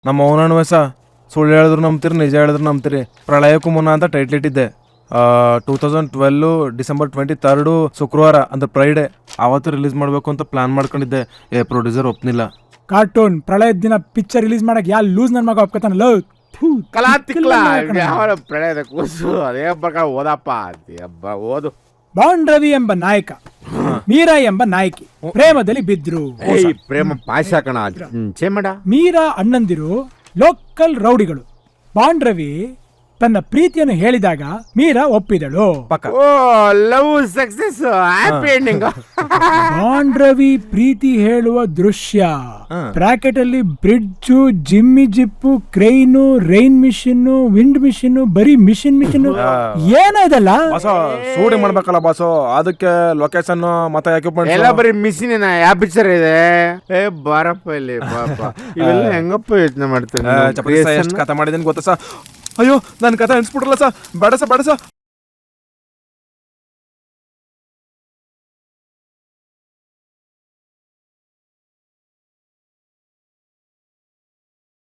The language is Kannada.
ನಮ್ಮ ಅವನಣ್ಣ ಸ ಸುಳ್ಳು ಹೇಳಿದ್ರು ನಂಬ್ತೀರಿ, ನಿಜ ಹೇಳಿದ್ರು ನಂಬ್ತೀರಿ. ಪ್ರಳಯಕ್ಕೂ ಮುನ್ನ ಅಂತ ಟೈಟ್ಲ್ ಇಟ್ಟಿದ್ದೆ. 2012 ಡಿಸೆಂಬರ್ 23 ಶುಕ್ರವಾರ ಅಂದ್ರೆ ಫ್ರೈಡೆ ಆವತ್ತು ರಿಲೀಸ್ ಮಾಡಬೇಕು ಅಂತ ಪ್ಲಾನ್ ಮಾಡ್ಕೊಂಡಿದ್ದೆ. ಪ್ರೊಡ್ಯೂಸರ್ ಒಪ್ನಿಲ್ಲ. ಕಾರ್ಟೂನ್ ಪ್ರಳಯದ ದಿನ ಪಿಕ್ಚರ್ ರಿಲೀಸ್ ಮಾಡಕ್ ಯಾ ಲೂಸ್ ನನ್ ಮಗ ಒಪ್ಕೊತಾನಲ್ಲ. ಪ್ರಳಯದ ಕೂಸು ಅದೇ ಪ್ರಕಾರ ಓದಪ್ಪ ಓದು. ಬಾಂಡ್ ರವಿ ಎಂಬ ನಾಯಕ, ಮೀರಾ ಎಂಬ ನಾಯಕಿ ಪ್ರೇಮದಲ್ಲಿ ಬಿದ್ರು. ಪ್ರೇಮ ಪಾಶ ಕಣ ಚೇಮಡ. ಮೀರಾ ಅಣ್ಣಂದಿರು ಲೋಕಲ್ ರೌಡಿಗಳು. ಬಾಂಡ್ ರವಿ ತನ್ನ ಪ್ರೀತಿಯನ್ನು ಹೇಳಿದಾಗ ಮೀರಾ ಒಪ್ಪಿದಳು. Oh love success happy ending. ಬಾಂಡ್ ರವಿ ಪ್ರೀತಿ ಹೇಳುವ ದೃಶ್ಯ. ಬ್ರಾಕೆಟ್ ಅಲ್ಲಿ bridge, jimmy jib, crane, rain machine, wind machine, ಬರೀ ಮಿಷಿನ್ ಏನ ಇದಲ್ಲ. ಬಾಸೋ ಶೂಟಿಂಗ್ ಮಾಡ್ಬೇಕಲ್ಲ ಬಾಸೋ, ಅದಕ್ಕೆ ಲೊಕೇಶನ್ ಮತ್ತೆ ಎಕ್ವಿಪ್ಮೆಂಟ್ ಎಲ್ಲ ಬರೀ ಮಿಷಿನ್ ಯಾವ ಪಿಕ್ಚರ್ ಇದೆ. ಬಾರಪ್ಪ ಇಲ್ಲಿ ಪಾಪ ಇವೆಲ್ಲ ಹೆಂಗಪ್ಪ ಯೋಚನೆ ಮಾಡ್ತೇನೆ. ಎಷ್ಟು ಕಥೆ ಮಾಡಿದೀನಿ ಗೊತ್ತಾ ಸ. ಅಯ್ಯೋ ನನ್ ಕಥೆ ಅನ್ಸ್ಬಿಟ್ರಲ್ಲ ಸ. ಬೇಡ ಸ